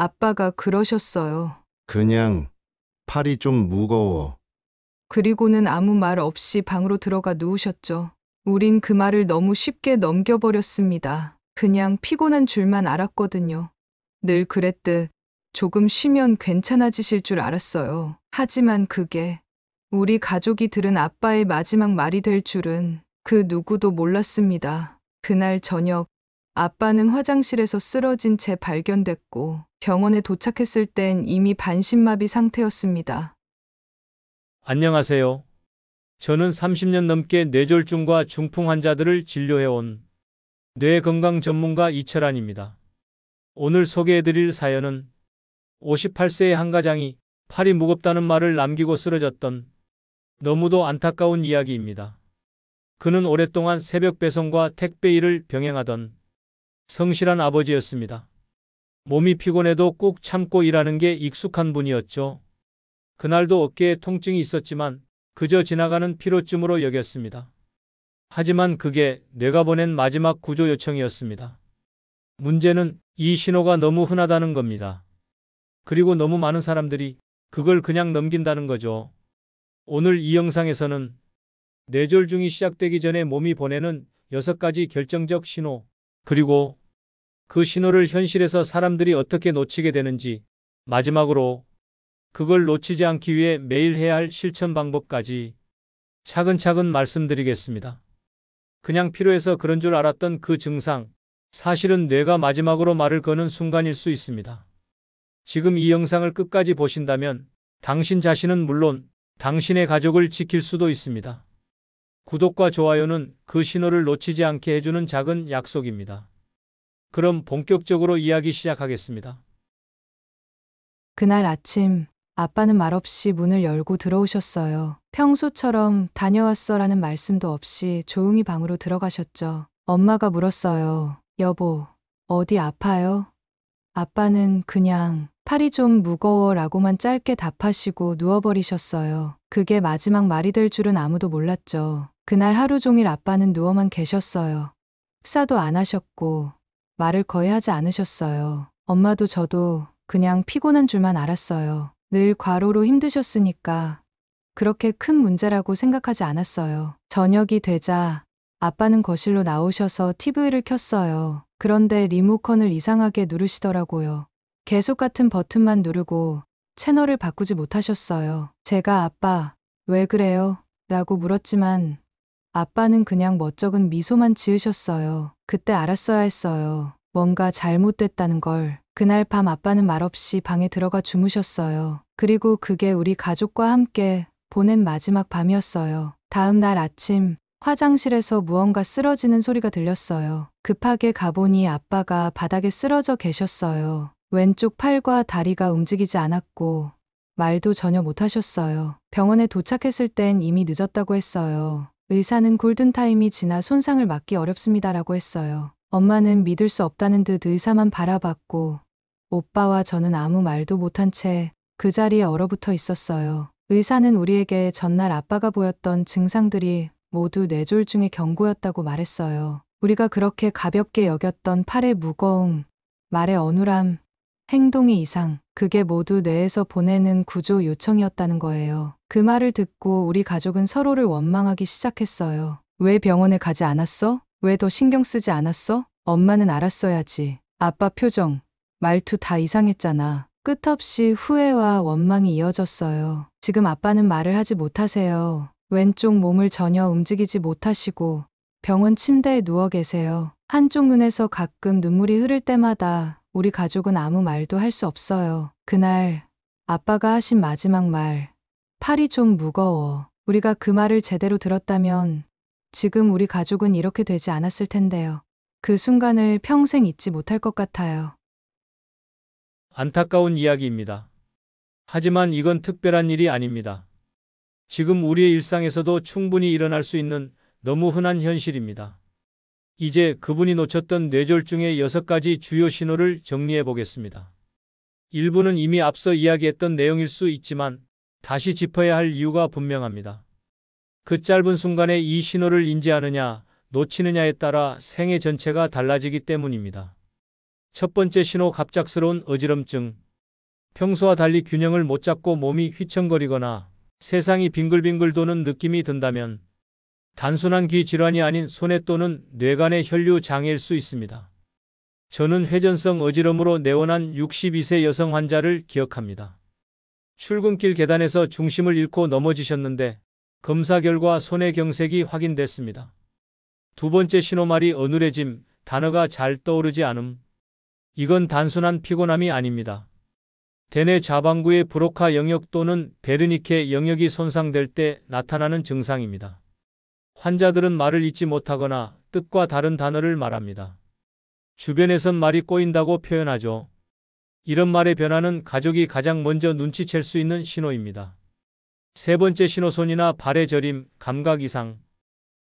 아빠가 그러셨어요. 그냥 팔이 좀 무거워. 그리고는 아무 말 없이 방으로 들어가 누우셨죠. 우린 그 말을 너무 쉽게 넘겨버렸습니다. 그냥 피곤한 줄만 알았거든요. 늘 그랬듯 조금 쉬면 괜찮아지실 줄 알았어요. 하지만 그게 우리 가족이 들은 아빠의 마지막 말이 될 줄은 그 누구도 몰랐습니다. 그날 저녁 아빠는 화장실에서 쓰러진 채 발견됐고 병원에 도착했을 땐 이미 반신마비 상태였습니다. 안녕하세요. 저는 30년 넘게 뇌졸중과 중풍 환자들을 진료해온 뇌건강 전문가 이철환입니다. 오늘 소개해드릴 사연은 58세의 한 가장이 팔이 무겁다는 말을 남기고 쓰러졌던 너무도 안타까운 이야기입니다. 그는 오랫동안 새벽 배송과 택배 일을 병행하던 성실한 아버지였습니다. 몸이 피곤해도 꾹 참고 일하는 게 익숙한 분이었죠. 그날도 어깨에 통증이 있었지만 그저 지나가는 피로쯤으로 여겼습니다. 하지만 그게 뇌가 보낸 마지막 구조 요청이었습니다. 문제는 이 신호가 너무 흔하다는 겁니다. 그리고 너무 많은 사람들이 그걸 그냥 넘긴다는 거죠. 오늘 이 영상에서는 뇌졸중이 시작되기 전에 몸이 보내는 6가지 결정적 신호, 그리고 그 신호를 현실에서 사람들이 어떻게 놓치게 되는지, 마지막으로 그걸 놓치지 않기 위해 매일 해야 할 실천 방법까지 차근차근 말씀드리겠습니다. 그냥 필요해서 그런 줄 알았던 그 증상, 사실은 뇌가 마지막으로 말을 거는 순간일 수 있습니다. 지금 이 영상을 끝까지 보신다면 당신 자신은 물론 당신의 가족을 지킬 수도 있습니다. 구독과 좋아요는 그 신호를 놓치지 않게 해주는 작은 약속입니다. 그럼 본격적으로 이야기 시작하겠습니다. 그날 아침 아빠는 말없이 문을 열고 들어오셨어요. 평소처럼 다녀왔어라는 말씀도 없이 조용히 방으로 들어가셨죠. 엄마가 물었어요. 여보, 어디 아파요? 아빠는 그냥 팔이 좀 무거워 라고만 짧게 답하시고 누워버리셨어요. 그게 마지막 말이 될 줄은 아무도 몰랐죠. 그날 하루 종일 아빠는 누워만 계셨어요. 식사도 안 하셨고 말을 거의 하지 않으셨어요. 엄마도 저도 그냥 피곤한 줄만 알았어요. 늘 과로로 힘드셨으니까 그렇게 큰 문제라고 생각하지 않았어요. 저녁이 되자 아빠는 거실로 나오셔서 TV를 켰어요. 그런데 리모컨을 이상하게 누르시더라고요. 계속 같은 버튼만 누르고 채널을 바꾸지 못하셨어요. 제가 아빠, 왜 그래요? 라고 물었지만 아빠는 그냥 멋쩍은 미소만 지으셨어요. 그때 알았어야 했어요. 뭔가 잘못됐다는 걸. 그날 밤 아빠는 말없이 방에 들어가 주무셨어요. 그리고 그게 우리 가족과 함께 보낸 마지막 밤이었어요. 다음 날 아침 화장실에서 무언가 쓰러지는 소리가 들렸어요. 급하게 가보니 아빠가 바닥에 쓰러져 계셨어요. 왼쪽 팔과 다리가 움직이지 않았고 말도 전혀 못하셨어요. 병원에 도착했을 땐 이미 늦었다고 했어요. 의사는 골든타임이 지나 손상을 막기 어렵습니다라고 했어요. 엄마는 믿을 수 없다는 듯 의사만 바라봤고 오빠와 저는 아무 말도 못한 채 그 자리에 얼어붙어 있었어요. 의사는 우리에게 전날 아빠가 보였던 증상들이 모두 뇌졸중의 경고였다고 말했어요. 우리가 그렇게 가볍게 여겼던 팔의 무거움, 말의 어눌함, 행동의 이상, 그게 모두 뇌에서 보내는 구조 요청이었다는 거예요. 그 말을 듣고 우리 가족은 서로를 원망하기 시작했어요. 왜 병원에 가지 않았어? 왜 더 신경 쓰지 않았어? 엄마는 알았어야지. 아빠 표정, 말투 다 이상했잖아. 끝없이 후회와 원망이 이어졌어요. 지금 아빠는 말을 하지 못하세요. 왼쪽 몸을 전혀 움직이지 못하시고 병원 침대에 누워 계세요. 한쪽 눈에서 가끔 눈물이 흐를 때마다 우리 가족은 아무 말도 할 수 없어요. 그날 아빠가 하신 마지막 말, 팔이 좀 무거워. 우리가 그 말을 제대로 들었다면 지금 우리 가족은 이렇게 되지 않았을 텐데요. 그 순간을 평생 잊지 못할 것 같아요. 안타까운 이야기입니다. 하지만 이건 특별한 일이 아닙니다. 지금 우리의 일상에서도 충분히 일어날 수 있는 너무 흔한 현실입니다. 이제 그분이 놓쳤던 뇌졸중의 6가지 주요 신호를 정리해 보겠습니다. 일부는 이미 앞서 이야기했던 내용일 수 있지만 다시 짚어야 할 이유가 분명합니다. 그 짧은 순간에 이 신호를 인지하느냐, 놓치느냐에 따라 생애 전체가 달라지기 때문입니다. 첫 번째 신호 갑작스러운 어지럼증. 평소와 달리 균형을 못 잡고 몸이 휘청거리거나 세상이 빙글빙글 도는 느낌이 든다면 단순한 귀 질환이 아닌 손해 또는 뇌간의 혈류 장애일 수 있습니다. 저는 회전성 어지럼으로 내원한 62세 여성 환자를 기억합니다. 출근길 계단에서 중심을 잃고 넘어지셨는데 검사 결과 손의 경색이 확인됐습니다. 두 번째 신호말이 어눌해짐, 단어가 잘 떠오르지 않음. 이건 단순한 피곤함이 아닙니다. 대뇌 좌방구의 브로카 영역 또는 베르니케 영역이 손상될 때 나타나는 증상입니다. 환자들은 말을 잇지 못하거나 뜻과 다른 단어를 말합니다. 주변에선 말이 꼬인다고 표현하죠. 이런 말의 변화는 가족이 가장 먼저 눈치챌 수 있는 신호입니다. 세 번째 신호 손이나 발의 저림, 감각 이상.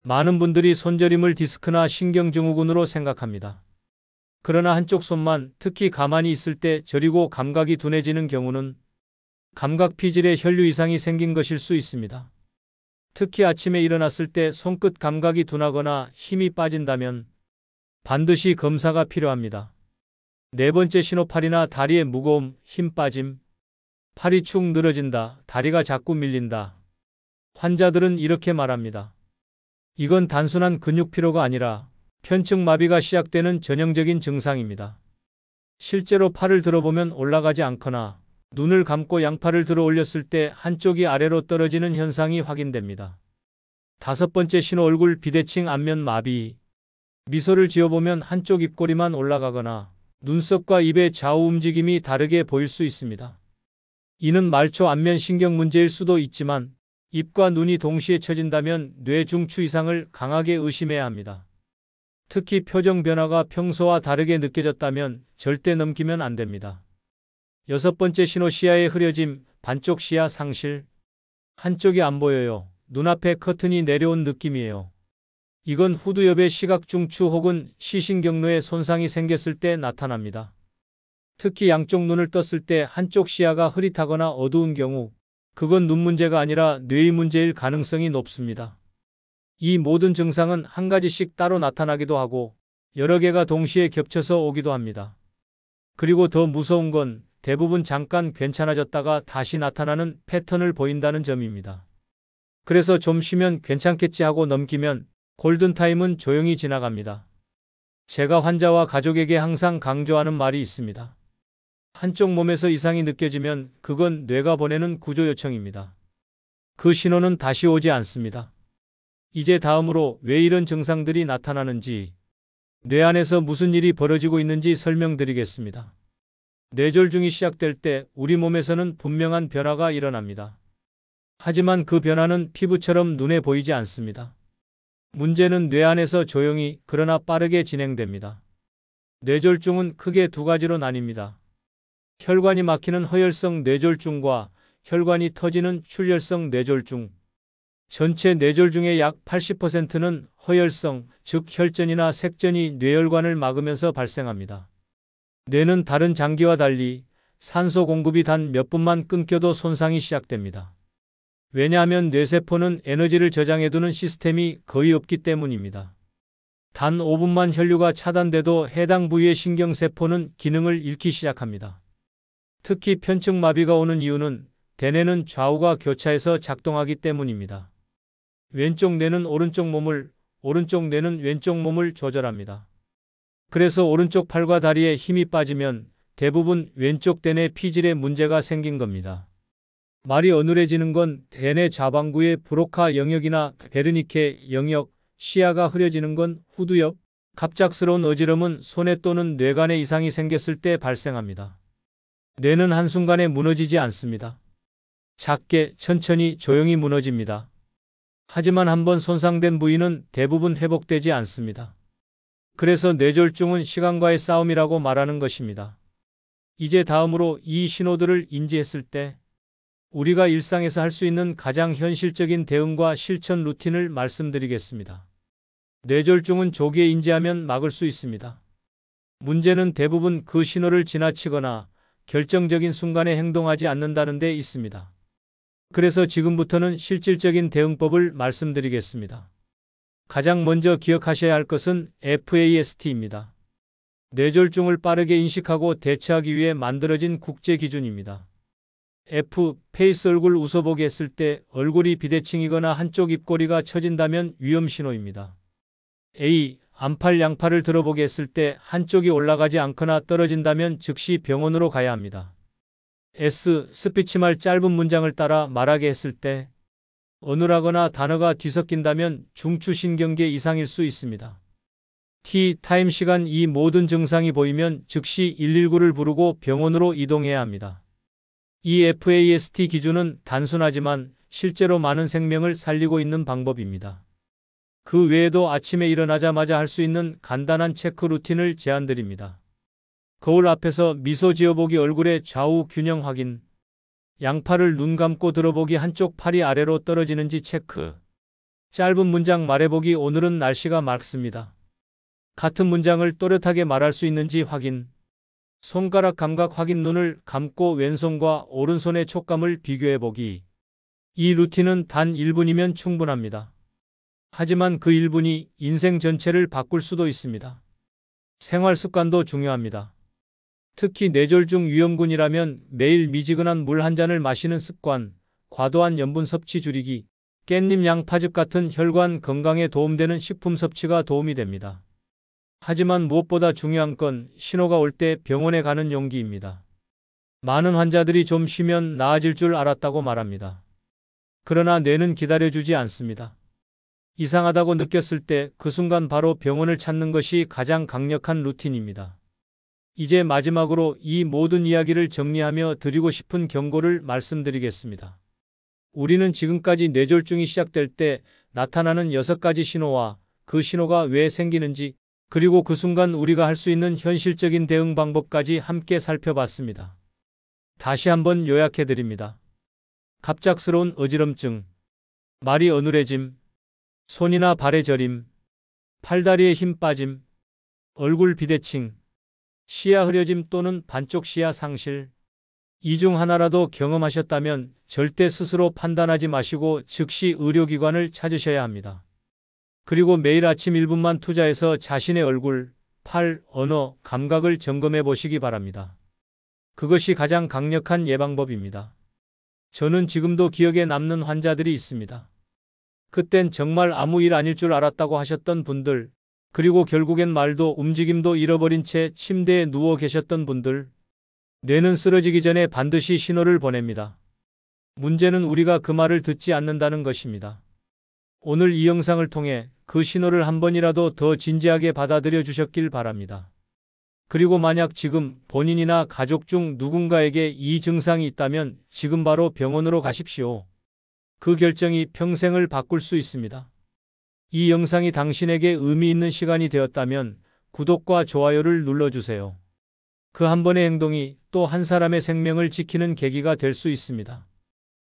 많은 분들이 손저림을 디스크나 신경증후군으로 생각합니다. 그러나 한쪽 손만 특히 가만히 있을 때 저리고 감각이 둔해지는 경우는 감각 피질에 혈류 이상이 생긴 것일 수 있습니다. 특히 아침에 일어났을 때 손끝 감각이 둔하거나 힘이 빠진다면 반드시 검사가 필요합니다. 네 번째 신호 팔이나 다리의 무거움, 힘 빠짐. 팔이 축 늘어진다, 다리가 자꾸 밀린다. 환자들은 이렇게 말합니다. 이건 단순한 근육 피로가 아니라 편측 마비가 시작되는 전형적인 증상입니다. 실제로 팔을 들어보면 올라가지 않거나 눈을 감고 양팔을 들어 올렸을 때 한쪽이 아래로 떨어지는 현상이 확인됩니다. 다섯 번째 신호 얼굴 비대칭 안면 마비. 미소를 지어보면 한쪽 입꼬리만 올라가거나 눈썹과 입의 좌우 움직임이 다르게 보일 수 있습니다. 이는 말초 안면 신경 문제일 수도 있지만 입과 눈이 동시에 처진다면 뇌 중추 이상을 강하게 의심해야 합니다. 특히 표정 변화가 평소와 다르게 느껴졌다면 절대 넘기면 안 됩니다. 여섯 번째 신호 시야의 흐려짐, 반쪽 시야 상실. 한쪽이 안 보여요. 눈앞에 커튼이 내려온 느낌이에요. 이건 후두엽의 시각중추 혹은 시신경로에 손상이 생겼을 때 나타납니다. 특히 양쪽 눈을 떴을 때 한쪽 시야가 흐릿하거나 어두운 경우 그건 눈 문제가 아니라 뇌의 문제일 가능성이 높습니다. 이 모든 증상은 한 가지씩 따로 나타나기도 하고 여러 개가 동시에 겹쳐서 오기도 합니다. 그리고 더 무서운 건 대부분 잠깐 괜찮아졌다가 다시 나타나는 패턴을 보인다는 점입니다. 그래서 좀 쉬면 괜찮겠지 하고 넘기면 골든타임은 조용히 지나갑니다. 제가 환자와 가족에게 항상 강조하는 말이 있습니다. 한쪽 몸에서 이상이 느껴지면 그건 뇌가 보내는 구조 요청입니다. 그 신호는 다시 오지 않습니다. 이제 다음으로 왜 이런 증상들이 나타나는지, 뇌 안에서 무슨 일이 벌어지고 있는지 설명드리겠습니다. 뇌졸중이 시작될 때 우리 몸에서는 분명한 변화가 일어납니다. 하지만 그 변화는 피부처럼 눈에 보이지 않습니다. 문제는 뇌 안에서 조용히 그러나 빠르게 진행됩니다. 뇌졸중은 크게 두 가지로 나뉩니다. 혈관이 막히는 허혈성 뇌졸중과 혈관이 터지는 출혈성 뇌졸중. 전체 뇌졸중의 약 80%는 허혈성, 즉 혈전이나 색전이 뇌혈관을 막으면서 발생합니다. 뇌는 다른 장기와 달리 산소 공급이 단 몇 분만 끊겨도 손상이 시작됩니다. 왜냐하면 뇌세포는 에너지를 저장해두는 시스템이 거의 없기 때문입니다. 단 5분만 혈류가 차단돼도 해당 부위의 신경세포는 기능을 잃기 시작합니다. 특히 편측 마비가 오는 이유는 대뇌는 좌우가 교차해서 작동하기 때문입니다. 왼쪽 뇌는 오른쪽 몸을, 오른쪽 뇌는 왼쪽 몸을 조절합니다. 그래서 오른쪽 팔과 다리에 힘이 빠지면 대부분 왼쪽 대뇌 피질에 문제가 생긴 겁니다. 말이 어눌해지는 건 대뇌 좌방구의 브로카 영역이나 베르니케 영역, 시야가 흐려지는 건 후두엽, 갑작스러운 어지럼은 손에 또는 뇌간에 이상이 생겼을 때 발생합니다. 뇌는 한순간에 무너지지 않습니다. 작게, 천천히, 조용히 무너집니다. 하지만 한번 손상된 부위는 대부분 회복되지 않습니다. 그래서 뇌졸중은 시간과의 싸움이라고 말하는 것입니다. 이제 다음으로 이 신호들을 인지했을 때 우리가 일상에서 할 수 있는 가장 현실적인 대응과 실천 루틴을 말씀드리겠습니다. 뇌졸중은 조기에 인지하면 막을 수 있습니다. 문제는 대부분 그 신호를 지나치거나 결정적인 순간에 행동하지 않는다는 데 있습니다. 그래서 지금부터는 실질적인 대응법을 말씀드리겠습니다. 가장 먼저 기억하셔야 할 것은 FAST입니다. 뇌졸중을 빠르게 인식하고 대처하기 위해 만들어진 국제 기준입니다. F. 페이스 얼굴 웃어보기 했을 때 얼굴이 비대칭이거나 한쪽 입꼬리가 처진다면 위험 신호입니다. A. 안팔 양팔을 들어보게 했을 때 한쪽이 올라가지 않거나 떨어진다면 즉시 병원으로 가야 합니다. S. 스피치말 짧은 문장을 따라 말하게 했을 때 어눌하거나 단어가 뒤섞인다면 중추신경계 이상일 수 있습니다. T. 타임 시간 이 모든 증상이 보이면 즉시 119를 부르고 병원으로 이동해야 합니다. 이 FAST 기준은 단순하지만 실제로 많은 생명을 살리고 있는 방법입니다. 그 외에도 아침에 일어나자마자 할 수 있는 간단한 체크 루틴을 제안드립니다. 거울 앞에서 미소 지어보기, 얼굴의 좌우 균형 확인, 양팔을 눈 감고 들어보기, 한쪽 팔이 아래로 떨어지는지 체크, 짧은 문장 말해보기, 오늘은 날씨가 맑습니다. 같은 문장을 또렷하게 말할 수 있는지 확인, 손가락 감각 확인, 눈을 감고 왼손과 오른손의 촉감을 비교해보기. 이 루틴은 단 1분이면 충분합니다. 하지만 그 1분이 인생 전체를 바꿀 수도 있습니다. 생활 습관도 중요합니다. 특히 뇌졸중 위험군이라면 매일 미지근한 물 한 잔을 마시는 습관, 과도한 염분 섭취 줄이기, 깻잎, 양파즙 같은 혈관 건강에 도움되는 식품 섭취가 도움이 됩니다. 하지만 무엇보다 중요한 건 신호가 올 때 병원에 가는 용기입니다. 많은 환자들이 좀 쉬면 나아질 줄 알았다고 말합니다. 그러나 뇌는 기다려주지 않습니다. 이상하다고 느꼈을 때 그 순간 바로 병원을 찾는 것이 가장 강력한 루틴입니다. 이제 마지막으로 이 모든 이야기를 정리하며 드리고 싶은 경고를 말씀드리겠습니다. 우리는 지금까지 뇌졸중이 시작될 때 나타나는 6가지 신호와 그 신호가 왜 생기는지, 그리고 그 순간 우리가 할 수 있는 현실적인 대응 방법까지 함께 살펴봤습니다. 다시 한번 요약해 드립니다. 갑작스러운 어지럼증, 말이 어눌해짐, 손이나 발의 저림, 팔다리에 힘 빠짐, 얼굴 비대칭, 시야 흐려짐 또는 반쪽 시야 상실. 이 중 하나라도 경험하셨다면 절대 스스로 판단하지 마시고 즉시 의료기관을 찾으셔야 합니다. 그리고 매일 아침 1분만 투자해서 자신의 얼굴, 팔, 언어, 감각을 점검해 보시기 바랍니다. 그것이 가장 강력한 예방법입니다. 저는 지금도 기억에 남는 환자들이 있습니다. 그땐 정말 아무 일 아닐 줄 알았다고 하셨던 분들, 그리고 결국엔 말도 움직임도 잃어버린 채 침대에 누워 계셨던 분들. 뇌는 쓰러지기 전에 반드시 신호를 보냅니다. 문제는 우리가 그 말을 듣지 않는다는 것입니다. 오늘 이 영상을 통해 그 신호를 한 번이라도 더 진지하게 받아들여 주셨길 바랍니다. 그리고 만약 지금 본인이나 가족 중 누군가에게 이 증상이 있다면 지금 바로 병원으로 가십시오. 그 결정이 평생을 바꿀 수 있습니다. 이 영상이 당신에게 의미 있는 시간이 되었다면 구독과 좋아요를 눌러주세요. 그 한 번의 행동이 또 한 사람의 생명을 지키는 계기가 될 수 있습니다.